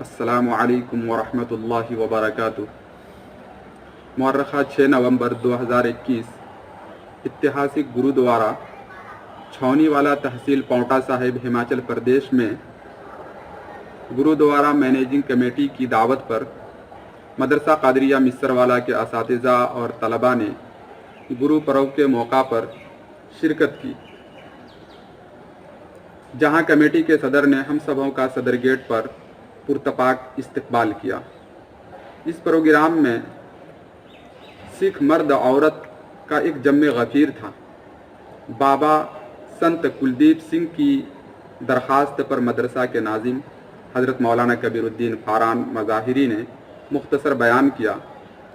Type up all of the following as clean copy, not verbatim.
अस्सलामु अलैकुम वरहमतुल्लाहि वबरकातुहू। मुअर्रखा 6 नवंबर 2021 ऐतिहासिक गुरुद्वारा छौनीवाला तहसील पांवटा साहिब हिमाचल प्रदेश में गुरुद्वारा मैनेजिंग कमेटी की दावत पर मदरसा कादरिया मिस्रवाला के असातिज़ा और तलबा ने गुरु पर्व के मौका पर शिरकत की, जहां कमेटी के सदर ने हम सबों का सदर गेट पर पुरतपाक इस्तकबाल किया। इस प्रोग्राम में सिख मर्द औरत का एक जम्मे गफीर था। बाबा संत कुलदीप सिंह की दरख्वास्त पर मदरसा के नाजिम हज़रत मौलाना कबीरुद्दीन फारान मज़ाहिरी ने मुख्तसर बयान किया,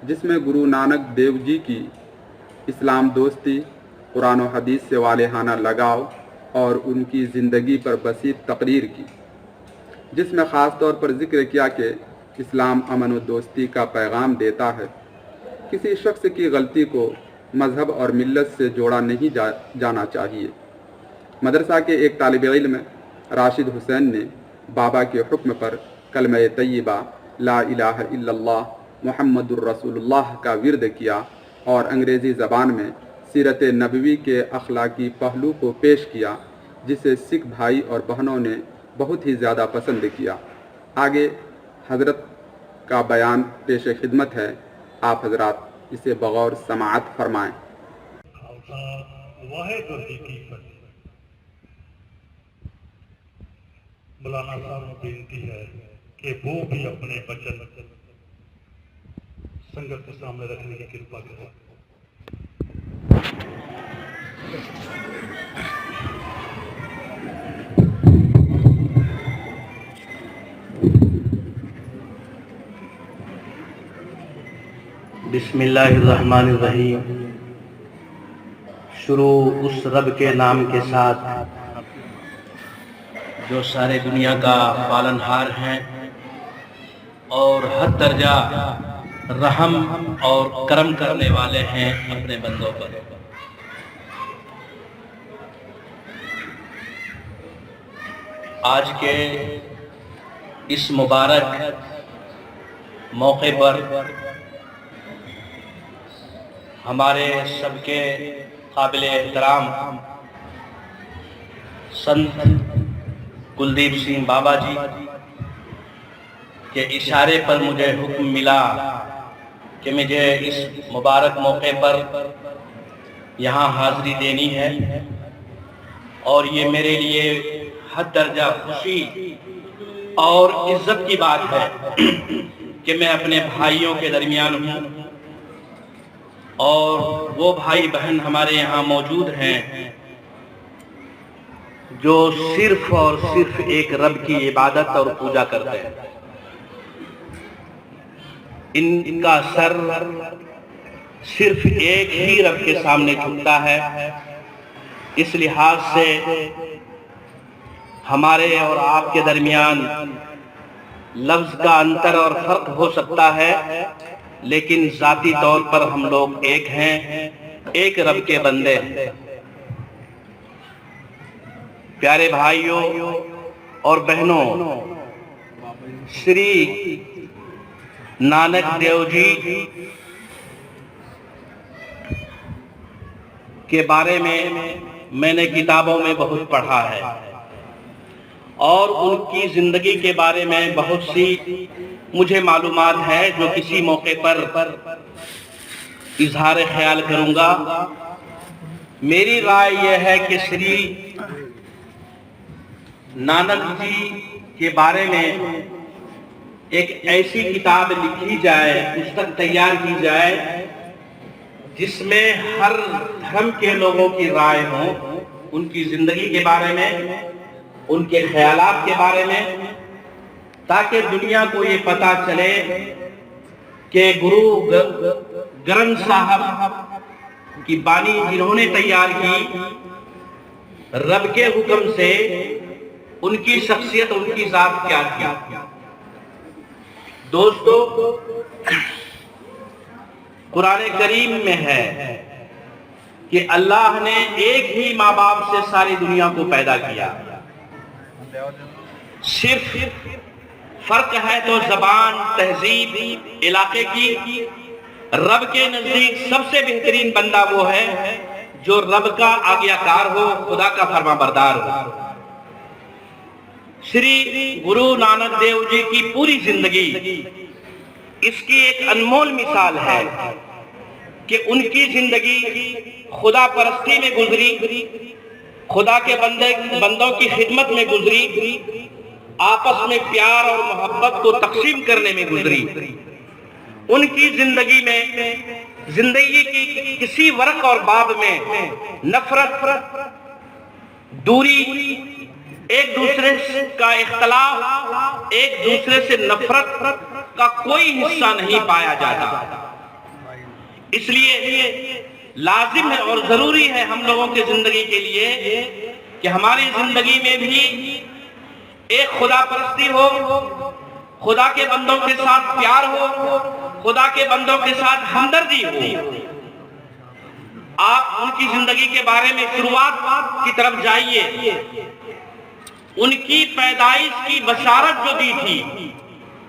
जिसमें गुरु नानक देव जी की इस्लाम दोस्ती, कुरान और हदीस से वालेहाना लगाव और उनकी ज़िंदगी पर बसीत तकरीर की, जिसमें ख़ास तौर पर ज़िक्र किया कि इस्लाम अमन व दोस्ती का पैगाम देता है। किसी शख्स की गलती को मज़हब और मिल्लत से जोड़ा नहीं जाना चाहिए। मदरसा के एक तालिब इल्म राशिद हुसैन ने बाबा के हुक्म पर कलमे तय्यबा ला इलाहा इल्लल्लाह मुहम्मदुर रसूलुल्लाह का विर्द किया और अंग्रेज़ी ज़बान में सीरत नबवी के अखलाकी पहलू को पेश किया, जिसे सिख भाई और बहनों ने बहुत ही ज़्यादा पसंद किया। आगे हज़रत का बयान पेश खिदमत है, आप हजरात इसे बगौर समाअत फरमाएँ। मौलाना साहब को बेनती है कि वो भी अपने वचन संगत के सामने रखने की कृपा करें। बिस्मिल्लाहिर्रहमानिर्रहीम। शुरू उस रब के नाम के साथ जो सारे दुनिया का पालनहार हैं और हर दर्जा रहम और करम करने वाले हैं अपने बंदों पर। आज के इस मुबारक मौके पर हमारे सबके काबिल एहतराम संत कुलदीप सिंह बाबा जी के इशारे पर मुझे हुक्म मिला कि मुझे इस मुबारक मौके पर यहाँ हाज़िरी देनी है, और ये मेरे लिए हद दर्जा खुशी और इज्जत की बात है कि मैं अपने भाइयों के दरमियान हूँ और वो भाई बहन हमारे यहाँ मौजूद हैं जो सिर्फ और सिर्फ एक रब की इबादत और पूजा करते हैं। इनका सर सिर्फ एक ही रब के सामने झुकता है। इस लिहाज से हमारे और आपके दरमियान लफ्ज का अंतर और फर्क हो सकता है, लेकिन जाती तौर पर हम लोग एक हैं, एक रब के बंदे हैं। प्यारे भाइयों और बहनों, श्री नानक देव जी के बारे में मैंने किताबों में बहुत पढ़ा है और उनकी जिंदगी के बारे में बहुत सी मुझे मालूमात है जो किसी मौके पर इजहार ख्याल करूंगा। मेरी राय यह है कि श्री नानक जी के बारे में एक ऐसी किताब लिखी जाए, पुस्तक तैयार की जाए, जिसमें हर धर्म के लोगों की राय हो, उनकी जिंदगी के बारे में, उनके ख्यालात के बारे में, ताकि दुनिया को ये पता चले कि गुरु ग्रंथ साहब की बानी जिन्होंने तैयार की, रब के हुक्म से उनकी शख्सियत, उनकी जात क्या थी। दोस्तों, कुरान करीम में है कि अल्लाह ने एक ही माँ बाप से सारी दुनिया को पैदा किया। सिर्फ फर्क है तो जबान, तहजीब, इलाके की। रब के नजदीक सबसे बेहतरीन बंदा वो है जो रब का आज्ञाकार हो, खुदा का फरमाबरदार हो। श्री गुरु नानक देव जी की पूरी जिंदगी इसकी एक अनमोल मिसाल है कि उनकी जिंदगी खुदा परस्ती में गुजरी, खुदा के बंदों की खिदमत में गुजरी, आपस में प्यार और मोहब्बत को तकसीम करने में गुजरी। उनकी जिंदगी में जिंदगी की किसी वर्क और बाब में नफरत, दूरी, एक दूसरे का इख्तलाफ, एक दूसरे से नफरत का कोई हिस्सा नहीं पाया जाता। इसलिए लाजिम है और जरूरी है हम लोगों की जिंदगी के लिए कि हमारी जिंदगी में भी एक खुदा परस्ती हो, खुदा के बंदों के साथ प्यार हो, खुदा के बंदों के साथ हमदर्दी हो। आप उनकी जिंदगी के बारे में शुरुआत की तरफ जाइए। उनकी पैदाइश की बशारत जो दी थी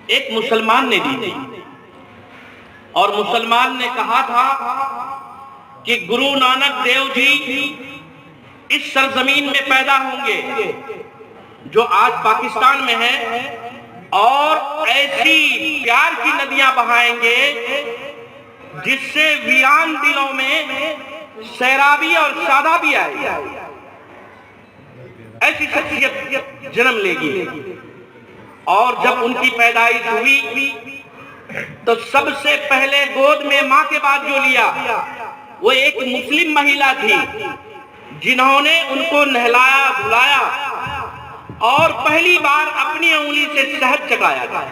एक मुसलमान ने दी थी, और मुसलमान ने कहा था कि गुरु नानक देव जी इस सरजमीन में पैदा होंगे जो आज पाकिस्तान में है, और ऐसी प्यार की नदियां बहाएंगे जिससे वीरान दिलों में सैराबी और शादाबी आएगी। ऐसी शख्सियत जन्म लेगी। और जब उनकी पैदाइश हुई तो सबसे पहले गोद में मां के बाद जो लिया वो एक मुस्लिम महिला थी, जिन्होंने उनको नहलाया धुलाया और पहली बार अपनी उंगली से शहद चखाया था।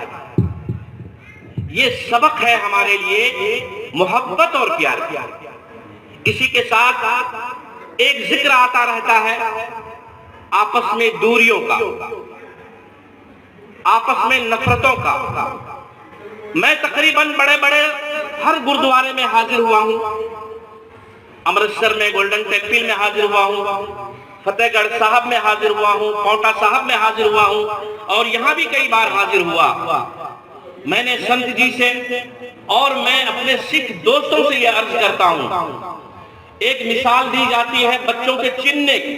ये सबक है हमारे लिए मोहब्बत और प्यार। इसी के साथ एक जिक्र आता रहता है आपस में दूरियों का, आपस में नफरतों का। मैं तकरीबन बड़े बड़े हर गुरुद्वारे में हाजिर हुआ हूं। अमृतसर में गोल्डन टेम्पल में हाजिर हुआ हूं, फतेहगढ़ साहब में हाजिर हुआ हूं, पांवटा साहब में हाजिर हुआ हूं, और यहां भी कई बार हाजिर हुआ। मैंने संत जी से और मैं अपने सिख दोस्तों से यह अर्ज करता हूं, एक मिसाल दी जाती है बच्चों के छीनने की।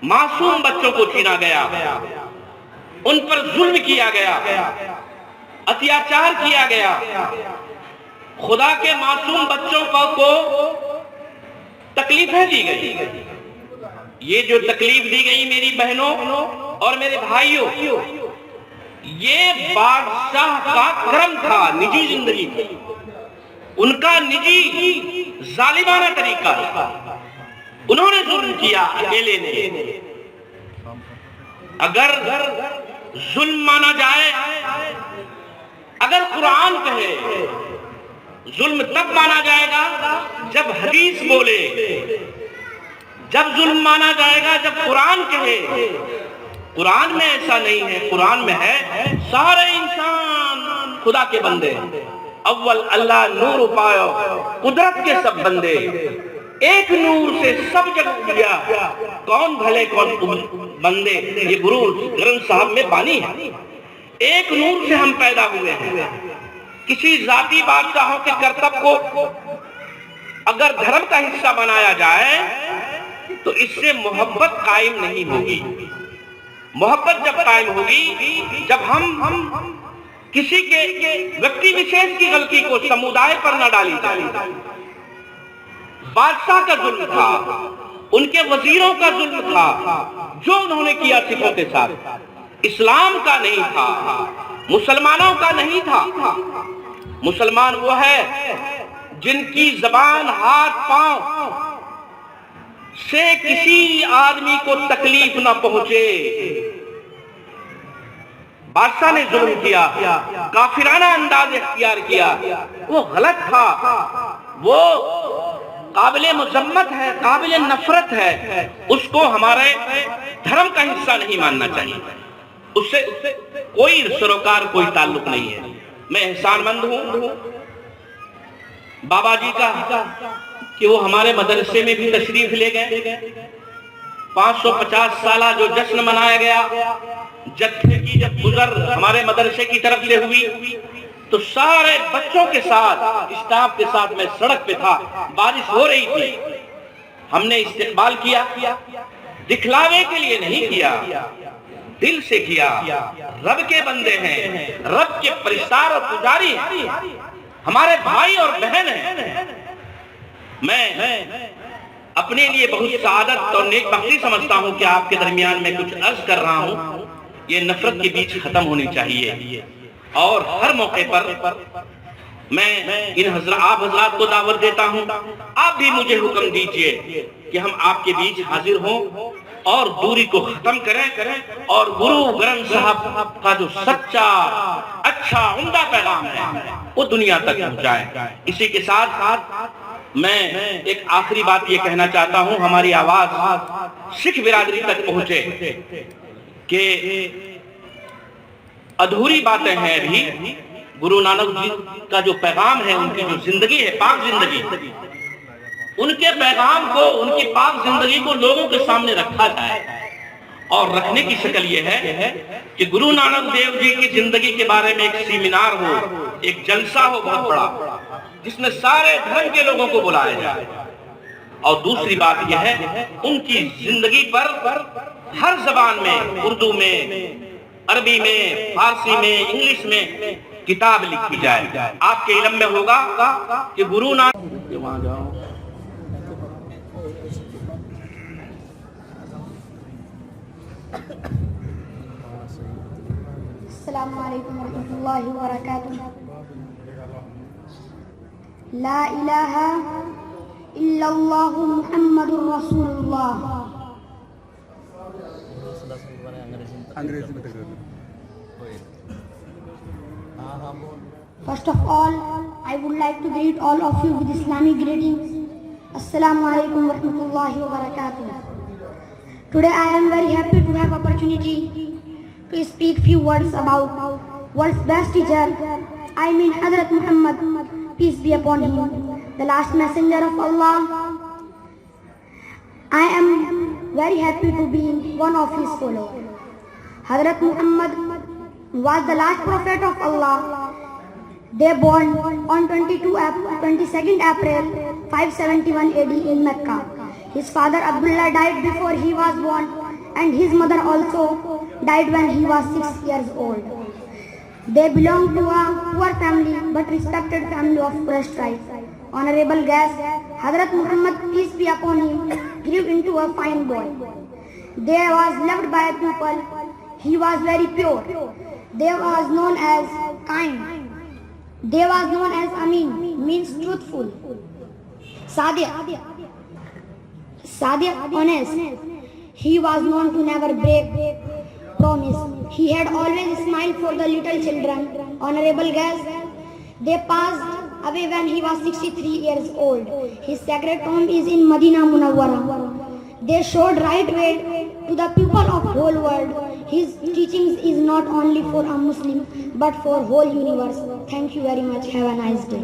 मासूम बच्चों को छीना गया, उन पर जुल्म किया गया, अत्याचार किया गया। खुदा के मासूम बच्चों को तकलीफें दी गई। ये जो तकलीफ दी गई मेरी बहनों और मेरे भाइयों, ये बादशाह का कर्म था, निजी जिंदगी थी, उनका निजी जालिमाना तरीका था। उन्होंने जुल्म किया अकेले ने। अगर जुल्म माना जाए, अगर कुरान कहे जुल्म तब माना जाएगा जब हदीस बोले, जब जुल्म माना जाएगा जब कुरान कहे। कुरान में ऐसा नहीं है, कुरान में है सारे इंसान खुदा के बंदे, अव्वल अल्लाह नूर पायो कुदरत के सब बंदे, एक नूर से सब जग दिया, कौन भले कौन बंदे। ये गुरु ग्रंथ साहब में बानी है। एक नूर से हम पैदा हुए हैं। किसी जाति बादशाहों के कर्तव्य को अगर धर्म का हिस्सा बनाया जाए तो इससे मोहब्बत कायम नहीं होगी। मोहब्बत जब कायम होगी जब हम किसी के व्यक्ति विशेष की गलती को समुदाय पर न डाली जाए। बादशाह का जुल्म था, उनके वजीरों का जुल्म था जो उन्होंने किया सिखों के साथ, इस्लाम का नहीं था, मुसलमानों का नहीं था। मुसलमान वो है जिनकी जबान, हाथ, पांव से किसी आदमी को तकलीफ ना पहुंचे। बादशाह ने जुल्म किया, काफिराना अंदाज इख्तियार किया, वो गलत था, वो काबिले मुजम्मत है, काबिले नफरत है। उसको हमारे धर्म का हिस्सा नहीं मानना चाहिए। उससे कोई सरोकार, कोई ताल्लुक नहीं है। मैं एहसानमंद हूं बाबा जी का कि वो हमारे मदरसे में भी तशरीफ ले गए। 550 साल जो जश्न मनाया गया जत्थे की जब गुजर हमारे मदरसे की तरफ से हुई तो सारे बच्चों के साथ, स्टाफ के साथ मैं सड़क पे था, बारिश हो रही थी। हमने इस्तेकबाल किया, दिखलावे के लिए नहीं किया, दिल से किया। रब के बंदे हैं, रब के परिसार और पुजारी हैं, हमारे भाई और बहन हैं। मैं अपने लिए बहुत सादत और नेकबख्ती समझता हूं कि आपके दरमियान में कुछ अर्ज कर रहा हूं। ये नफरत के बीच खत्म होनी चाहिए और हर मौके पर मैं आप हजरात को दावत देता हूं, आप भी मुझे हुक्म दीजिए कि हम आपके बीच हाजिर हों और दूरी को खत्म करें और गुरु ग्रंथ साहब का जो सच्चा अच्छा उम्दा पैगाम है वो दुनिया तक पहुंचाए। इसी के साथ साथ मैं एक आखिरी बात ये कहना चाहता हूं, हमारी आवाज सिख बिरादरी तक पहुंचे कि अधूरी बातें हैं अभी। गुरु नानक जी का जो पैगाम है, उनकी जो जिंदगी है, पाक जिंदगी, उनके पैगाम को, उनकी पाक जिंदगी को लोगों के सामने रखा जाए। और रखने की शक्ल यह है कि गुरु नानक देव जी की जिंदगी के बारे में एक सेमिनार हो, एक जलसा हो बहुत बड़ा, जिसमें सारे धर्म के लोगों को बुलाया जाए। और दूसरी बात यह है, उनकी जिंदगी पर हर जबान में, उर्दू में, अरबी में, फारसी में, इंग्लिश में किताब लिखी जाए। आपके इल्म में होगा कि गुरु नानक वहां जाओ। अस्सलामु अलैकुम वरहमतुल्लाहि वबरकातुहू। ला इलाहा इल्लल्लाहु मुहम्मदुर रसूलुल्लाह। First of all, I would like to greet all of you with Islamic greetings. Assalamu alaikum warahmatullahi wabarakatuh. Today I am very happy to have opportunity to speak few words about world's best teacher. I mean Hazrat Muhammad, peace be upon him, the last messenger of Allah. I am very happy to be one of his followers. Hazrat Muhammad was the last prophet of Allah. They born on 22nd April 571 AD in Mecca. His father Abdullah died before he was born, and his mother also died when he was 6 years old. They belonged to a poor family but respected family of Quraysh tribe. Honorable guest, Hazrat Muhammad, peace be upon him, grew into a fine boy. They was loved by people. He was very pure. They was known as kind. They was known as Amin, means truthful. Sadiq, honest. He was known to never break promise. He had always smiled for the little children. Honorable guest, they passed away when he was 63 years old. His sacred tomb is in Madinah Munawwara. They showed right way to the people of whole world. His teachings is not only for a Muslim but for whole universe. Thank you very much. Have a nice day.